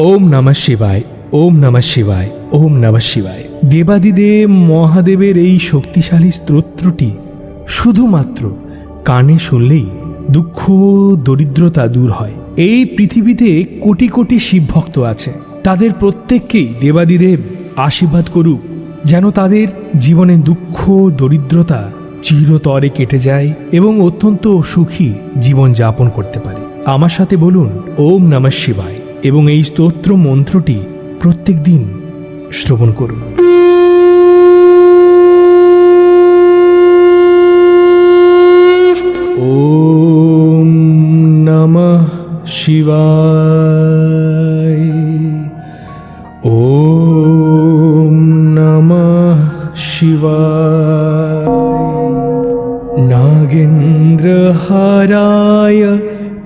ওম নমঃ শিবায়, ওম নমঃ শিবায়, ওম নমঃ শিবায়। দেবাদিদেব মহাদেবের এই শক্তিশালী স্তোত্রটি শুধুমাত্র কানে শুনলেই দুঃখ দরিদ্রতা দূর হয়। এই পৃথিবীতে কোটি কোটি শিবভক্ত আছে, তাদের প্রত্যেককেই দেবাদিদেব আশীর্বাদ করুক যেন তাদের জীবনে দুঃখ দরিদ্রতা চিরতরে কেটে যায় এবং অত্যন্ত সুখী জীবন যাপন করতে পারে। আমার সাথে বলুন ওম নমঃ শিবায় এবং এই স্তোত্র মন্ত্রটি প্রত্যেক দিন শ্রবণ করুন। ওম নমঃ শিবায়, ওম নমঃ শিবায়। নাগেন্দ্রহারায়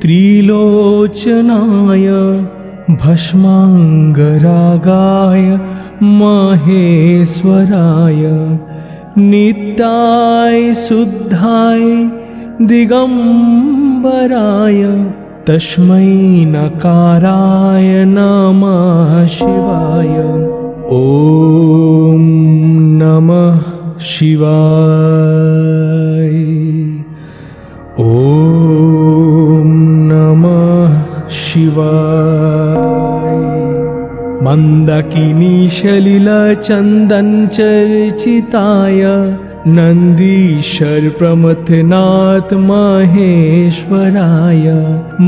ত্রিলোচনায় भस्मांगरागाय महेश्वराय नित्याय शुद्धाय दिगंबराय तस्मै नकाराय नमः शिवाय। ओम नमः शिवाय, ओम नमः शिवाय। मंदाकिनी सलिलचंदन चर्चिताय नंदीश्वर प्रमथनाथ महेश्वराय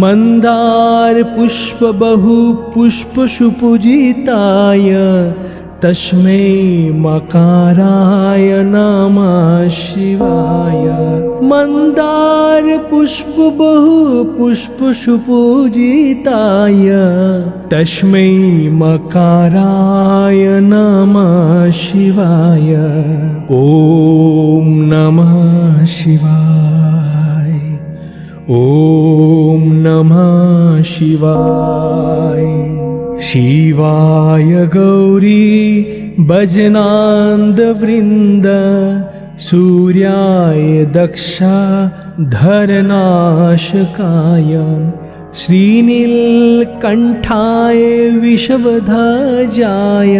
मंदार पुष्प बहु पुष्प सुपूजिताय तस्मै मकाराय नमः शिवाय। मंदार पुष्प बहु पुष्प सुपूजिताय तस्मै मकाराय नमः शिवाय। ओम नमः शिवाय, ओम नमः शिवाय। शिवाय गौरी भजनान्द वृंद सूर्याय दक्षा धरनाशकाय श्रीनीलकंठाय विषवध्वजाय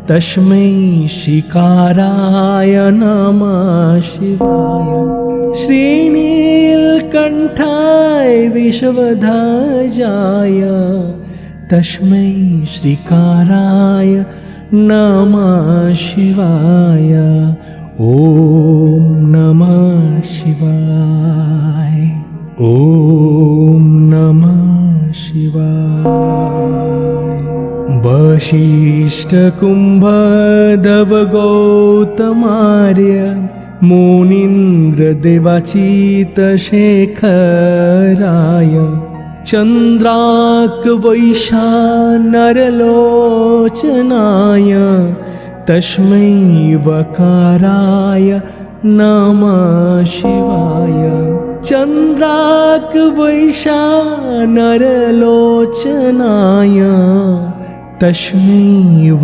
तस्मै शिकाराय नमः शिवाय। श्रीनीलकंठाय विषवध्वजाय तस्मै श्रीकाराय नमः शिवाय। ओम नमः शिवाय, ओम नमः शिवाय। वशिष्ठ कुंभदव गौतमार्य मुनीन्द्र देवाचीत शेखराय चंद्राक वैशानरलोचनाय तस्मै वकाराय नमः शिवाय। चंद्राक वैशानरलोचनाय तस्मै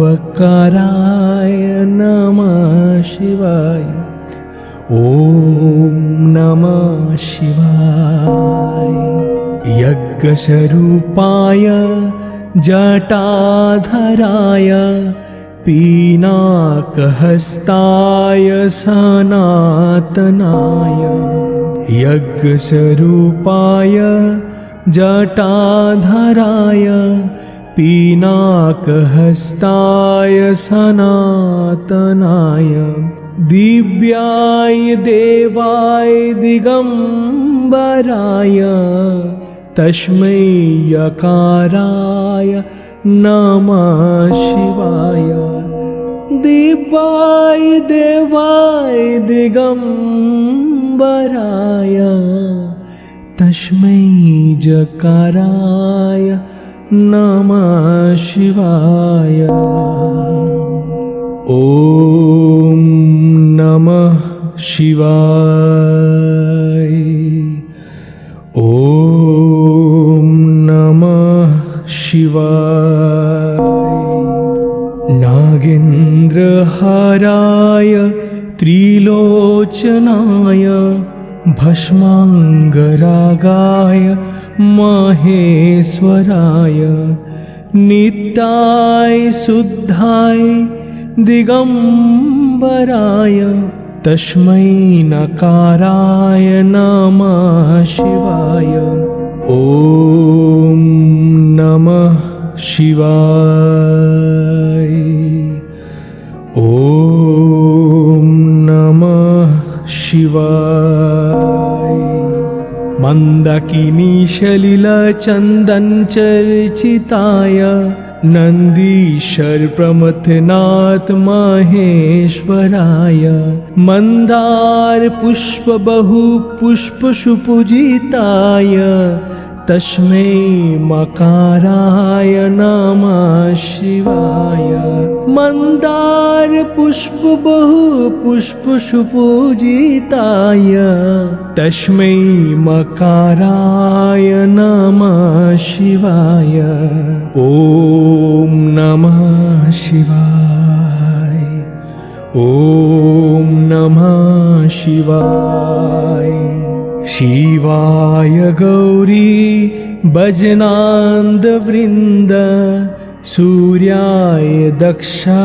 वकाराय नमः शिवाय। ओम नमः शिवाय। यज्ञस्वरूपाय जटाधराय पीनाकहस्ताय सनातनाय यज्ञस्वरूपाय जटाधराय पीनाकहस्ताय सनातनाय दिव्याय देवाय दिगंबराय तस्मै यकाराय नमः शिवाय। दिव्याय देवाय दिगंबराय तस्मै जकाराय नमः शिवाय। ओम नमः शिवाय, ओम नमः शिवाय। नागेंद्रहाराय त्रिलोचनाय भस्मांगरागाय महेश्वराय नित्याय शुद्धाय दिगंबराय तस्मै नकाराय नमः शिवाय। ॐ नमः शिवाय। ॐ नमः शिवाय। मंदाकिनी सलिलचंदन चर्चिताय नंदीश्वर प्रमथनाथ महेश्वराय मंदार पुष्प बहु पुष्प सुपूजिताय तस्मै मकाराय नमः शिवाय। मंदार पुष्प बहु पुष्प सुपूजिताय तस्मै मकाराय नमः शिवाय। ॐ नमः शिवाय। ॐ नमः शिवाय। शिवाय गौरी भजनान्द वृन्द सूर्याय दक्षा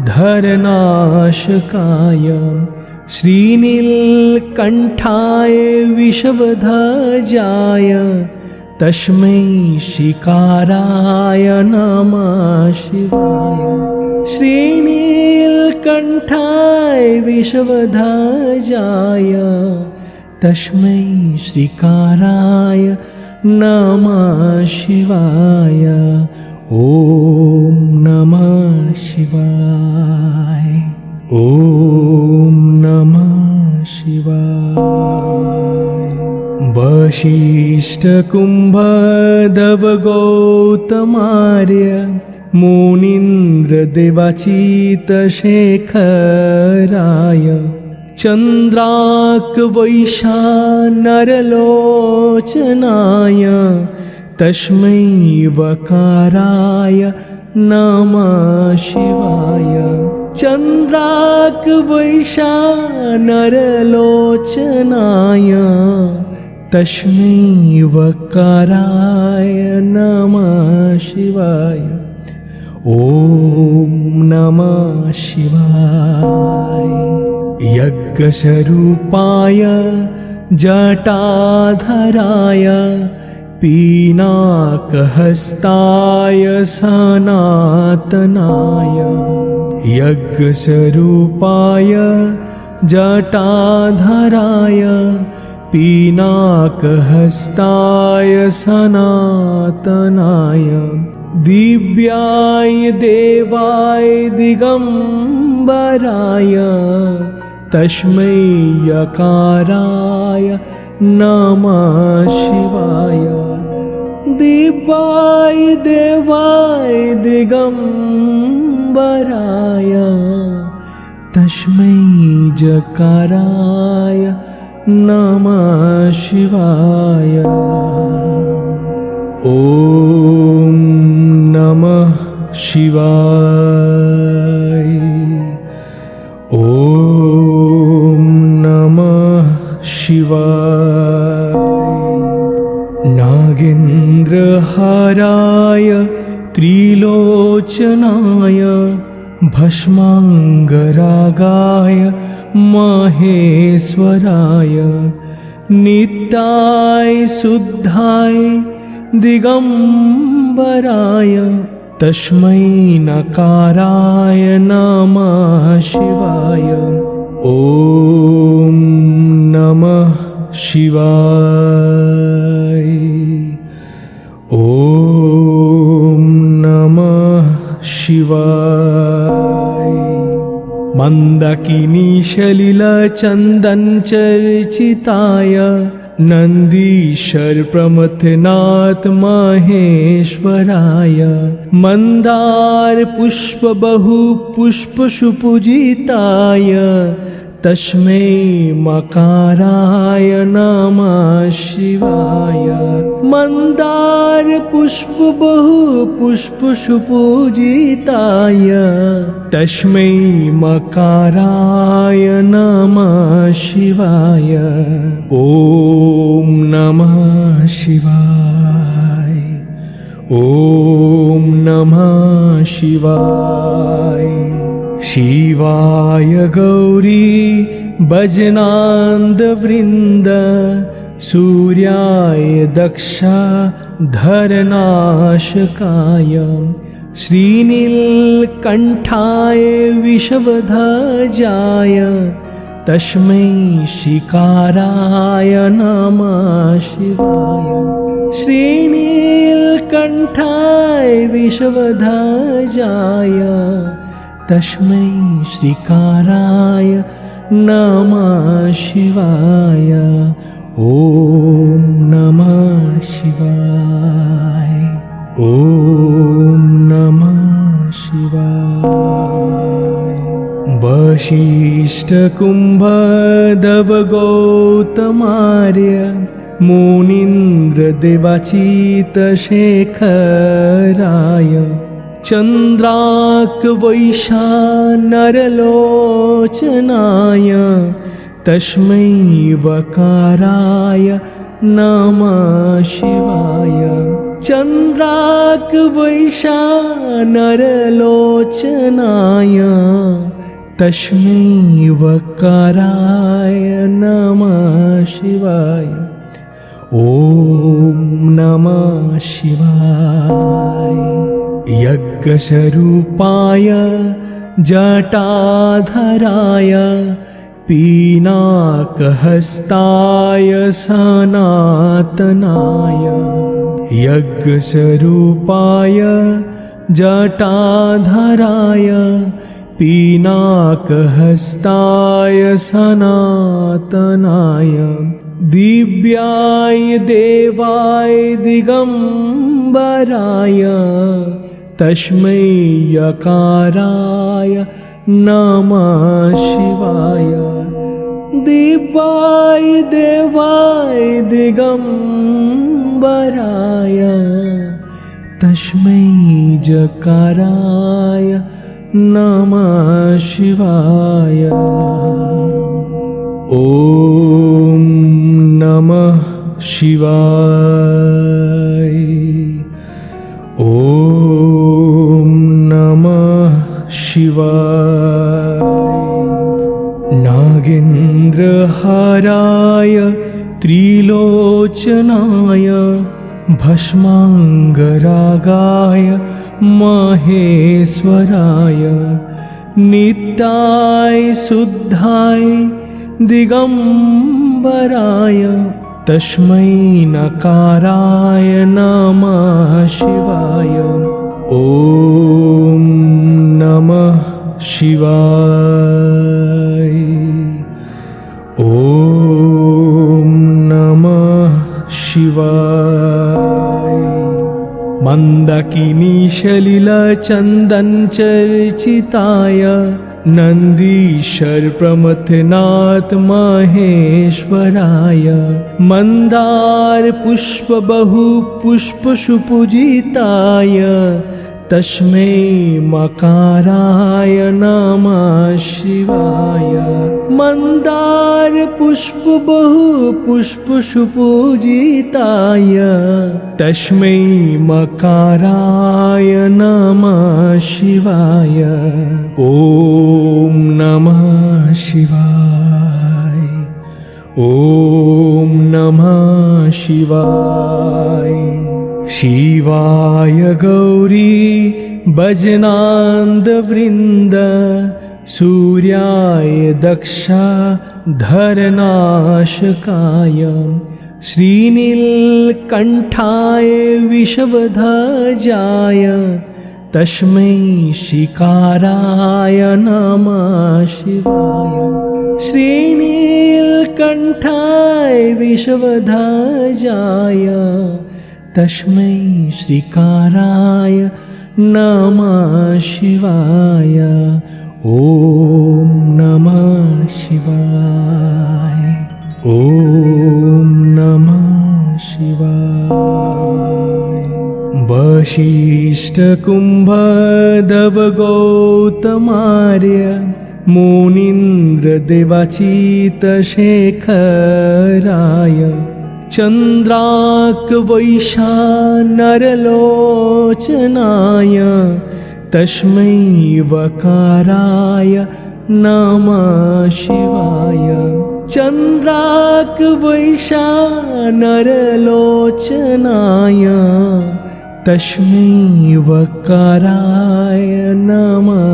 धरनाशकाय श्रीनीलकण्ठाय विषवध्वजाय तस्मै शिकाराय नमः शिवाय। श्रीनीलकण्ठाय विषवध्वजाय तस्मै श्रीकाराय नमः शिवाय। ॐ नमः शिवाय। ॐ नमः शिवाय। वसिष्ठकुम्भदवगौतमार्य मुनीन्द्रदेवाचितशेखराय चन्द्रार्कवैशानरलोचनाय तस्मै वकाराय नमः शिवाय। चन्द्रार्कवैशानरलोचनाय तस्मै वकाराय नमः शिवाय। ॐ नमः शिवाय। यज्ञस्वरूपाय जटाधराय पीनाकहस्ताय सनातनाय यज्ञस्वरूपाय जटाधराय पीनाकहस्ताय सनातनाय दिव्याय देवाय दिगंबराय तस्मै यकाराय नमः शिवाय। दिव्याय देवाय दिगंबराय तस्मै जकाराय नमः शिवाय। ॐ नमः शिवाय। ॐ नमः शिवाय। नागेन्द्रहाराय त्रिलोचनाय भस्मांगरागाय महेश्वराय नित्याय शुद्धाय दिगंबराय तस्मै नकाराय नमः शिवाय। ॐ नमः शिवाय। ॐ नमः शिवाय। मंदाकिनी सलिलचंदन चर्चिताय नंदीश्वर प्रमथनाथ महेश्वराय मंदार पुष्प बहु पुष्प सुपूजिताय तस्मै मकाराय नमः शिवाय। मंदार पुष्प बहु पुष्प सुपूजिताय तस्मै मकाराय नमः शिवाय। ॐ नमः शिवाय। ॐ ॐ नमः शिवाय। शिवाय गौरी भजनान्दवृन्द सूर्याय दक्षाधरनाशकाय श्रीनीलकण्ठाय विषवध्वजाय तस्मै श्रीकाराय नमः शिवाय। श्रीनीलकण्ठाय विषवध्वजाय तस्मै श्रीकाराय नमः शिवाय। ॐ नमः शिवाय। ॐ नमः शिवाय। वसिष्ठकुम्भदवगौतमार्य मुनीन्द्रदेवाचितशेखराय चन्द्रार्कवैशानरलोचनाय तस्मै वकाराय नमः शिवाय। चन्द्रार्कवैशानरलोचनाय तस्मै वकाराय नमः शिवाय। ॐ नमः शिवाय। यज्ञस्वरूपाय जटाधराय पिनाकहस्ताय सनातनाय यज्ञस्वरूपाय जटाधराय पिनाकहस्ताय सनातनाय दिव्याय देवाय दिगम्बराय तस्मै यकाराय नमः शिवाय। दिव्याय देवाय दिगम्बराय तस्मै जकाराय नमः शिवाय। ॐ नमः शिवाय। ॐ नमः शिवाय। नागेन्द्रहाराय त्रिलोचनाय भस्माङ्गरागाय महेश्वराय नित्याय शुद्धाय दिगम्बराय तस्मै नकाराय नमः शिवाय। ॐ नमः शिवाय। ॐ नमः शिवाय। मन्दाकिनीशलिलचन्दनचर्चिताय नन्दीश्वर प्रमथनाथ महेश्वराय मन्दार पुष्प बहु पुष्प सुपूजिताय तस्मै मकाराय नमः शिवाय। मन्दार पुष्प बहु पुष्प सुपूजिताय तस्मै मकाराय नमः शिवाय। ॐ नमः शिवाय। ॐ नमः शिवाय। शिवाय गौरी भजनान्दवृन्द सूर्याय दक्षाधरनाशकाय श्रीनीलकण्ठाय विषवध्वजाय तस्मै श्रीकाराय नमः शिवाय। श्रीनीलकण्ठाय विषवध्वजाय तस्मै श्रीकाराय नमः शिवाय। ॐ नमः शिवाय। ॐ नमः शिवाय। वसिष्ठकुम्भदवगौतमार्य मुनीन्द्रदेवाचितशेखराय चन्द्रार्कवैशानरलोचनाय तस्मै वकाराय नमः शिवाय। चन्द्रार्कवैशानरलोचनाय तस्मै वकाराय नमः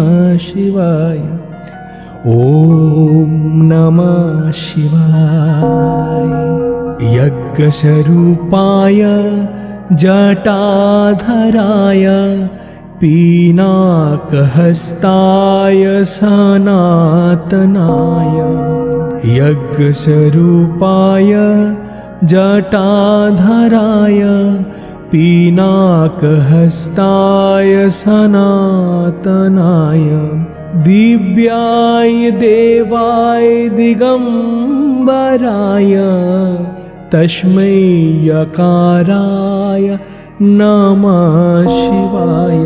शिवाय। ॐ नमः शिवाय। यज्ञस्वरूपाय जटाधराय पिनाकहस्ताय सनातनाय। यज्ञस्वरूपाय जटाधराय पिनाकहस्ताय सनातनाय। दिव्याय देवाय दिगम्बराय तस्मै यकाराय नमः शिवाय।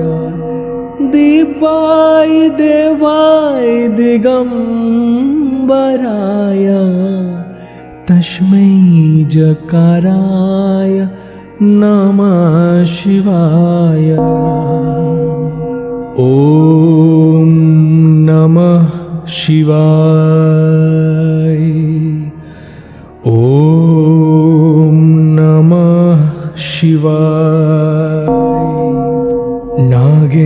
दिव्याय देवाय दिगम्बराय तस्मै जकाराय नमः शिवाय। ॐ नमः शिवाय। ॐ नमः शिवाय। नागेन्द्रहाराय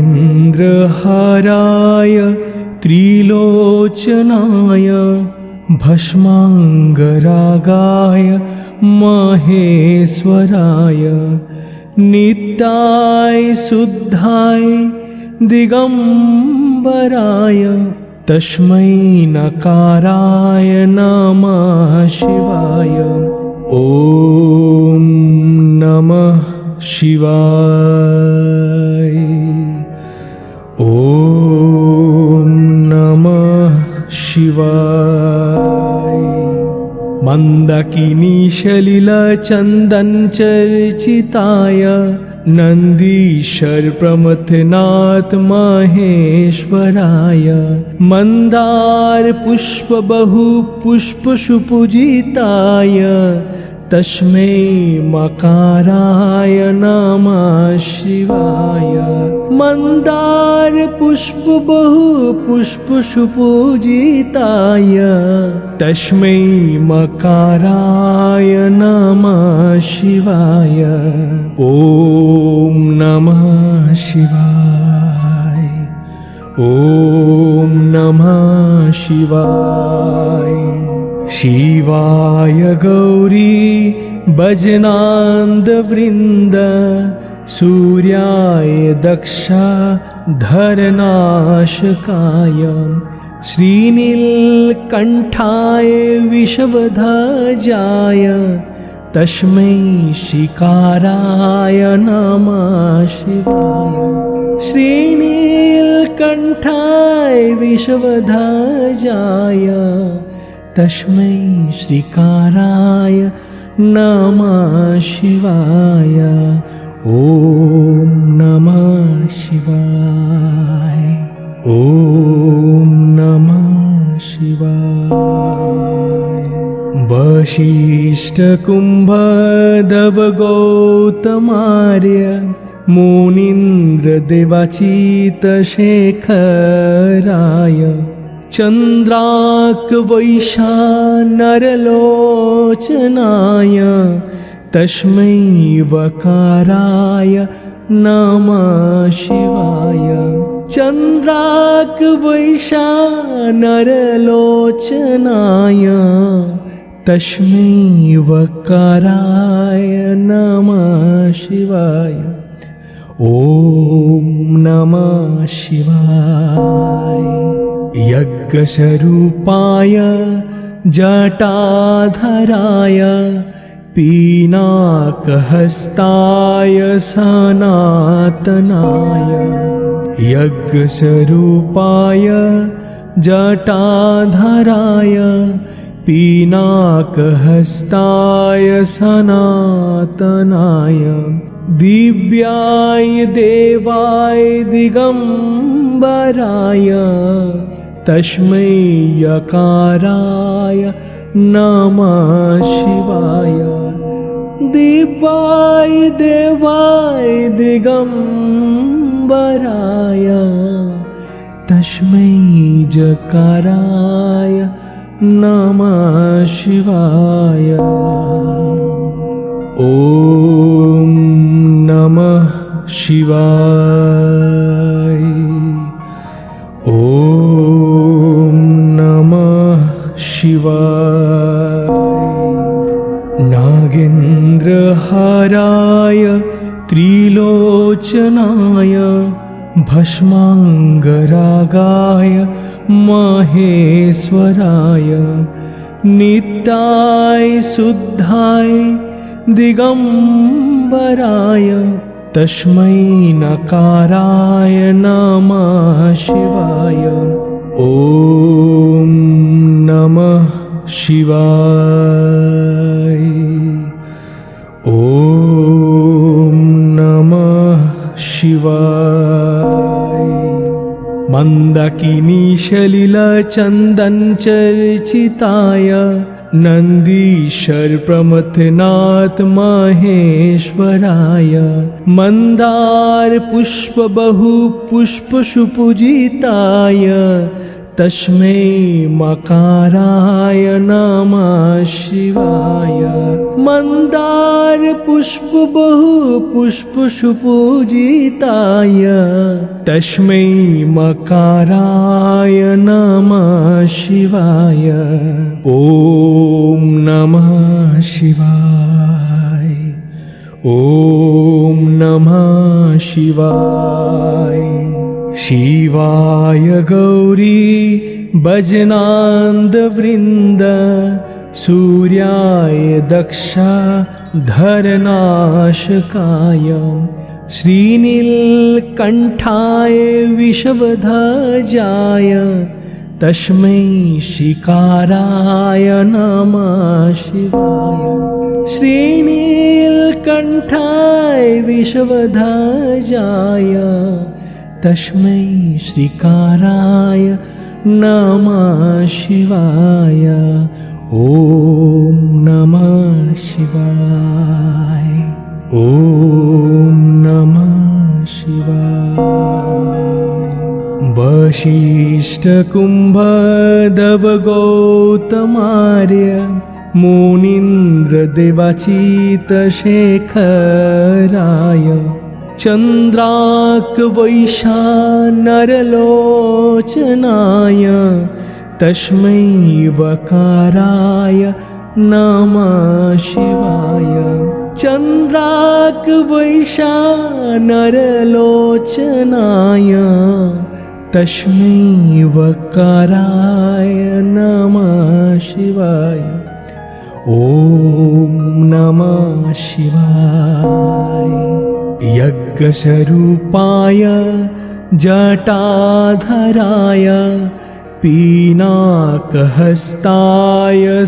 त्रिलोचनाय भस्माङ्गरागाय महेश्वराय नित्याय शुद्धाय दिगम्बराय तस्मै नकाराय नमः शिवाय। ॐ नमः शिवाय। ॐ नमः शिवाय। मन्दकिनीशलिलचन्दनचर्चिताय नन्दीश्वर प्रमथनाथ महेश्वराय मन्दार पुष्प बहु पुष्प सुपूजिताय तस्मै मकाराय नमः शिवाय। मन्दार पुष्प बहु पुष्प सुपूजिताय तस्मै मकाराय नमः शिवाय। ॐ नमः शिवाय। ॐ नमः शिवाय। शिवाय गौरी भजनान्दवृन्द सूर्याय दक्षाधरनाशकाय श्रीनीलकण्ठाय विषवध्वजाय तस्मै शिकाराय नमः शिवाय। श्रीनीलकण्ठाय विषवध्वजाय तस्मै श्रीकाराय नमः शिवाय। ॐ नमः शिवाय। ॐ नमः शिवाय। वसिष्ठकुम्भदवगौतमार्य मुनीन्द्रदेवाचितशेखराय चन्द्रार्कवैशानरलोचनाय तस्मै वकाराय नमः शिवाय। चन्द्रार्कवैशानरलोचनाय तस्मै वकाराय नमः शिवाय। ॐ नमः शिवाय। यज्ञस्वरूपाय जटाधराय पिनाकहस्ताय सनातनाय। यज्ञस्वरूपाय जटाधराय पिनाकहस्ताय सनातनाय। दिव्याय देवाय दिगम्बराय तस्मै यकाराय नमः शिवाय। दिव्याय देवाय दिगंबराय तस्मै जकाराय नमः शिवाय। ॐ नमः शिवाय। ॐ नमः शिवाय। नागेन्द्रहाराय त्रिलोचनाय भस्मांगरागाय महेश्वराय नित्याय शुद्धाय दिगंबराय तस्मै नकाराय नमः शिवाय। ॐ नमः शिवाय। ॐ नमः शिवाय। मंदाकिनी सलिलचंदन चर्चिताय नंदीश्वर प्रमथनाथ महेश्वराय मंदार पुष्प बहु पुष्प सुपूजिताय तस्मै मकाराय नमः शिवाय। मंदार पुष्प बहु पुष्प सुपूजिताय तस्मै मकाराय नमः शिवाय। ॐ नमः शिवाय। ॐ नमः शिवाय। शिवाय गौरी भजनान्द वृन्द सूर्याय दक्षाधरनाशकाय श्रीनीलकण्ठाय विषवध्वजाय तस्मै शिकाराय नमः शिवाय। श्रीनीलकण्ठाय विषवध्वजाय तस्मै श्रीकाराय नमः शिवाय। ॐ नमः शिवाय। ॐ नमः शिवाय। वसिष्ठकुम्भदवगौतमार्य मुनीन्द्रदेवाचितशेखराय चन्द्रार्कवैशानरलोचनाय तस्मै वकाराय नमः शिवाय। चन्द्रार्कवैशानरलोचनाय तस्मै वकाराय नमः शिवाय। ॐ नमः शिवाय। यज्ञस्वरूपाय जटाधराय पीनाकहस्ताय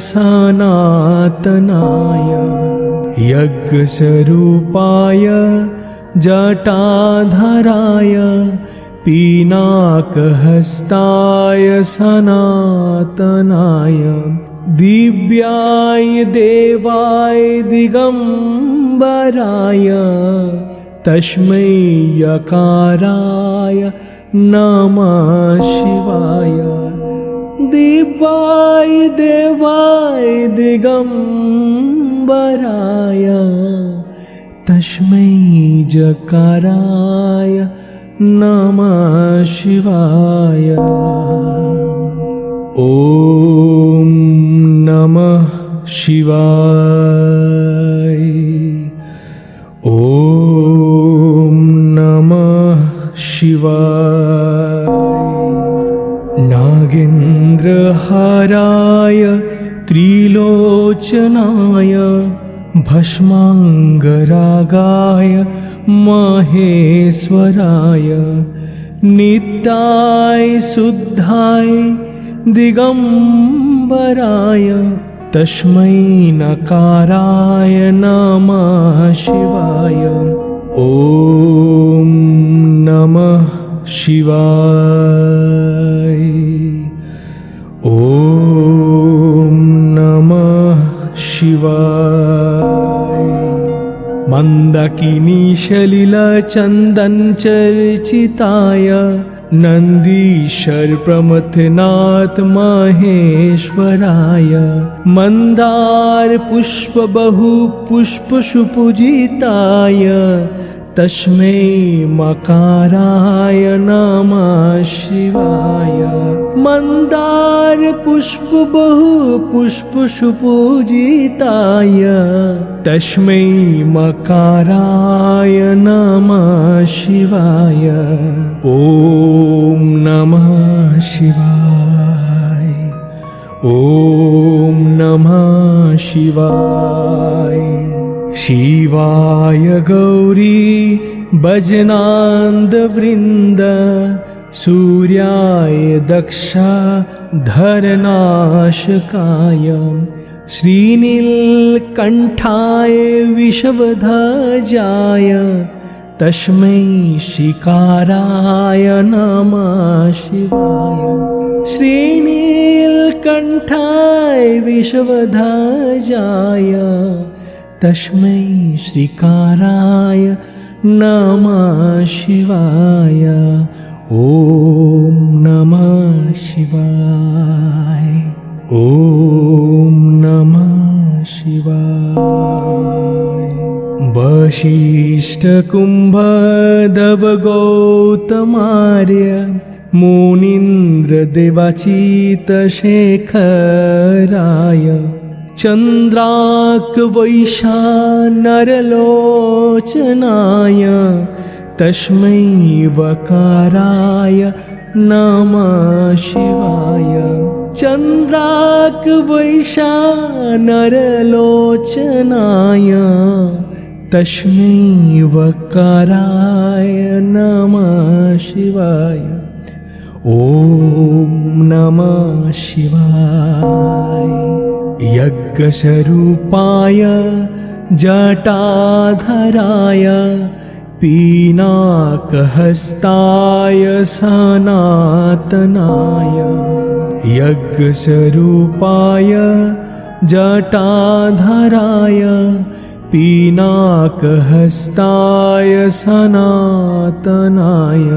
सनातनाय यज्ञस्वरूपाय जटाधराय पीनाकहस्ताय सनातनाय दिव्याय देवाय दिगंबराय तस्मै यकाराय नमः शिवाय। दिव्याय देवाय दिगंबराय तस्मै जकाराय नमः शिवाय। ॐ नमः शिवाय। ॐ नमः शिवाय। नागेन्द्रहाराय त्रिलोचनाय भस्मांगरागाय महेश्वराय नित्याय शुद्धाय दिगंबराय तस्मै नकाराय नमः शिवाय। ॐ नमः शिवाय। ॐ नमः शिवाय। मन्दाकिनी सलिलचन्दन चर्चिताय नन्दीश्वर प्रमथनाथ महेश्वराय मन्दार पुष्प बहु पुष्प सुपूजिताय तस्मै मकाराय नमः शिवाय। मन्दार पुष्प बहु पुष्प सुपूजिताय तस्मै मकाराय नमः शिवाय। ॐ नमः शिवाय। ॐ नमः शिवाय। शिवाय गौरी भजनान्दवृन्द सूर्याय दक्षाधरनाशकाय श्रीनीलकण्ठाय विषवध्वजाय तस्मै शिकाराय नमः शिवाय। श्रीनीलकण्ठाय विषवध्वजाय तस्मै श्रीकाराय नमः शिवाय। ॐ नमः शिवाय। ॐ नमः शिवाय। वसिष्ठकुम्भदवगौतमार्य मुनीन्द्रदेवाचितशेखराय चन्द्रार्कवैशानरलोचनाय तस्मै वकाराय नमः शिवाय। चन्द्रार्कवैशानरलोचनाय तस्मै वकाराय नमः शिवाय। ॐ नमः शिवाय। यज्ञस्वरूपाय जटाधराय पीनाकहस्ताय सनातनाय यज्ञस्वरूपाय जटाधराय पीनाकहस्ताय सनातनाय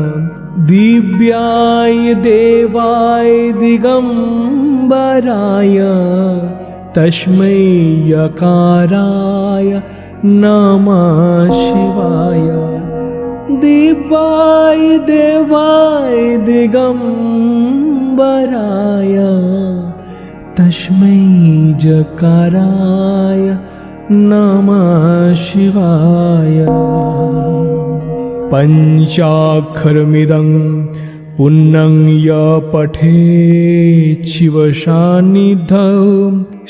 दिव्याय देवाय दिगम्बराय तस्मै यकाराय नमः शिवाय। दिव्याय देवाय दिगम्बराय तस्मै जकाराय नमः शिवाय। पञ्चाक्षरमिदं पुण्यं य पठेत् शिवसान्निध्यं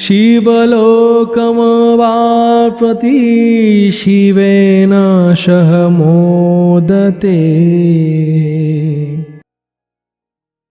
शिवलोकमवाप्नोति शिवेन सह मोदते।